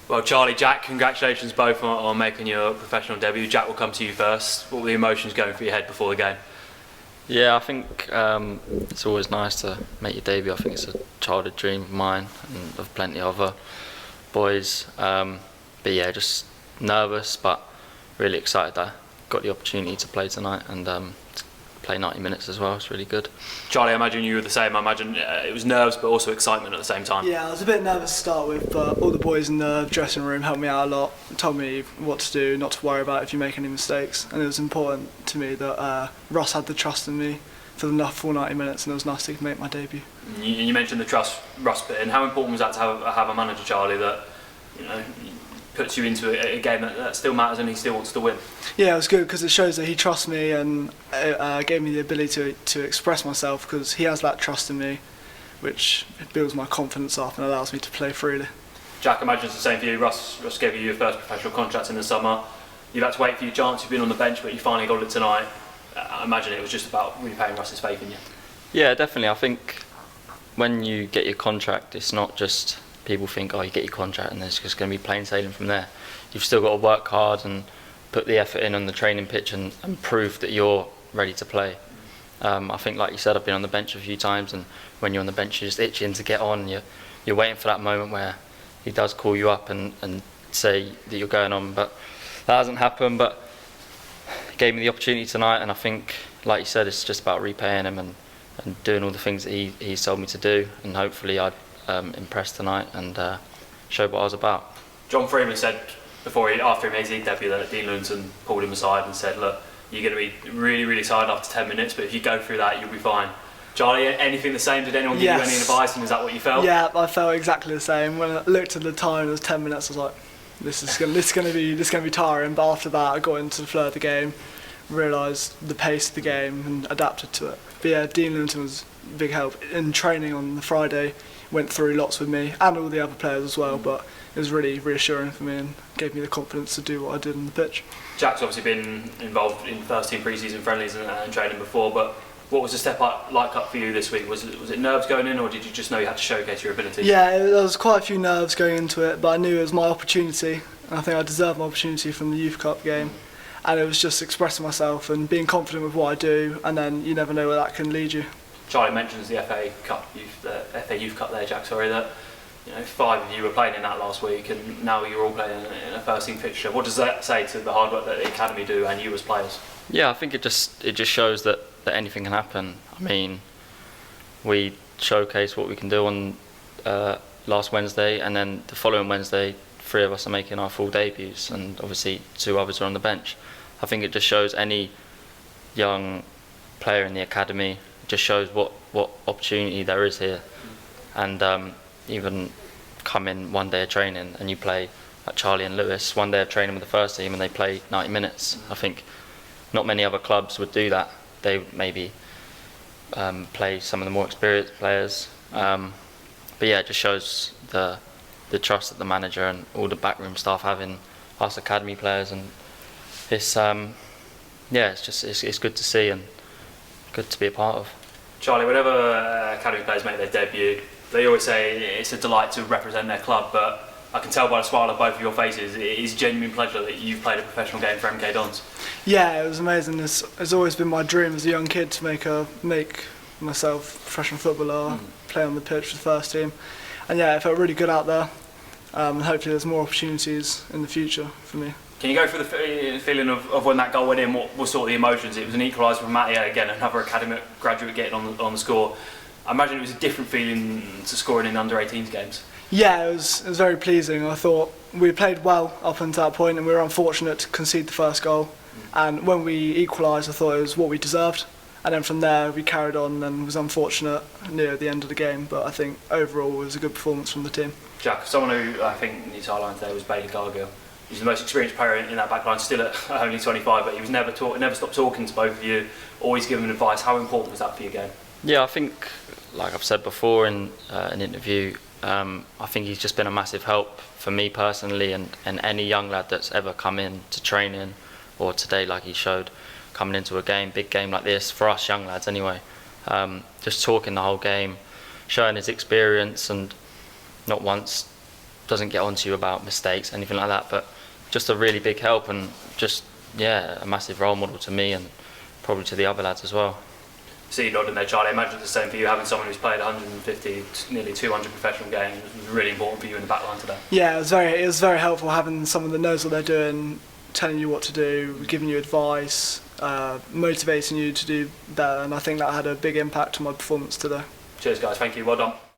Well, Charlie, Jack, congratulations both on making your professional debut. Jack, will come to you first. What were the emotions going through your head before the game? Yeah, I think it's always nice to make your debut. I think it's a childhood dream of mine and of plenty of other boys. But yeah, just nervous, but really excited that I got the opportunity to play tonight and play 90 minutes as well. It's really good. Charlie, I imagine you were the same. I imagine it was nerves but also excitement at the same time. Yeah, I was a bit nervous to start with, but all the boys in the dressing room helped me out a lot, told me what to do, not to worry about if you make any mistakes, and it was important to me that Ross had the trust in me for the full 90 minutes, and it was nice to make my debut. You mentioned the trust Ross bit, and how important was that to have a manager, Charlie, that puts you into a game that still matters and he still wants to win? Yeah, it was good because it shows that he trusts me and gave me the ability to express myself because he has that trust in me, which builds my confidence up and allows me to play freely. Jack, I imagine it's the same for you. Ross gave you your first professional contract in the summer. You've had to wait for your chance, you've been on the bench, but you finally got it tonight. I imagine it was just about repaying Ross's faith in you. Yeah, definitely. I think when you get your contract, it's not just people think, oh, you get your contract and it's just going to be plain sailing from there. You've still got to work hard and put the effort in on the training pitch and prove that you're ready to play. I think, like you said, I've been on the bench a few times, and when you're on the bench, you're just itching to get on. You're waiting for that moment where he does call you up and say that you're going on, but that hasn't happened. But he gave me the opportunity tonight, and I think, like you said, it's just about repaying him and doing all the things that he's told me to do, and hopefully I'd impress tonight and show what I was about. John Freeman said after he made his league debut that Dean Lewington pulled him aside and said, look, you're going to be really, really tired after 10 minutes, but if you go through that, you'll be fine. Charlie, anything the same? Did anyone give you any advice, and is that what you felt? Yeah, I felt exactly the same. When I looked at the time, it was 10 minutes, I was like, this is going to be tiring, but after that I got into the flow of the game, realised the pace of the game and adapted to it. But yeah, Dean Lewington was a big help. In training on the Friday, went through lots with me and all the other players as well, but it was really reassuring for me and gave me the confidence to do what I did on the pitch. Jack's obviously been involved in first team pre-season friendlies and training before, but what was the step up for you this week? Was it nerves going in, or did you just know you had to showcase your abilities? Yeah, there was quite a few nerves going into it, but I knew it was my opportunity, and I think I deserved my opportunity from the Youth Cup game, and it was just expressing myself and being confident with what I do, and then you never know where that can lead you. Charlie mentions the FA Youth Cup there, Jack, sorry, that 5 of you were playing in that last week, and now you're all playing in a first team fixture. What does that say to the hard work that the academy do and you as players? Yeah, I think it just shows that anything can happen. I mean, we showcased what we can do on last Wednesday, and then the following Wednesday 3 of us are making our full debuts, and obviously 2 others are on the bench. I think it just shows any young player in the academy, it just shows what opportunity there is here. And even come in one day of training and you play like Charlie and Lewis, one day of training with the first team and they play 90 minutes. I think not many other clubs would do that. They would maybe play some of the more experienced players. But yeah, it just shows the trust that the manager and all the backroom staff have in us academy players, and it's it's good to see and good to be a part of. Charlie, whenever academy players make their debut, they always say it's a delight to represent their club, but I can tell by the smile of both of your faces, it is a genuine pleasure that you've played a professional game for MK Dons. Yeah, it was amazing. It's always been my dream as a young kid to make myself a professional footballer, play on the pitch for the first team. And yeah, it felt really good out there, and hopefully there's more opportunities in the future for me. Can you go through the feeling of when that goal went in? What was sort of the emotions? It was an equaliser from Mattia, again, another academic graduate getting on the score. I imagine it was a different feeling to scoring in under-18s games. Yeah, it was very pleasing. I thought we played well up until that point, and we were unfortunate to concede the first goal. And when we equalised, I thought it was what we deserved. And then from there, we carried on and was unfortunate near the end of the game. But I think overall, it was a good performance from the team. Jack, someone who I think needs highlighted today was Bailey Gargill. He's the most experienced player in that backline, still at only 25, but he was never stopped talking to both of you, always giving advice. How important was that for your game? Yeah, I think, like I've said before in an interview, I think he's just been a massive help for me personally, and any young lad that's ever come in to training, or today like he showed, coming into a big game like this, for us young lads anyway, just talking the whole game, showing his experience, and not once doesn't get onto you about mistakes, anything like that. But just a really big help, and just a massive role model to me and probably to the other lads as well. See you nodding there, Charlie. I imagine it's the same for you, having someone who's played 150, nearly 200 professional games. It was really important for you in the back line today. Yeah, it was very helpful having someone that knows what they're doing, telling you what to do, giving you advice, motivating you to do better, and I think that had a big impact on my performance today. Cheers, guys. Thank you. Well done.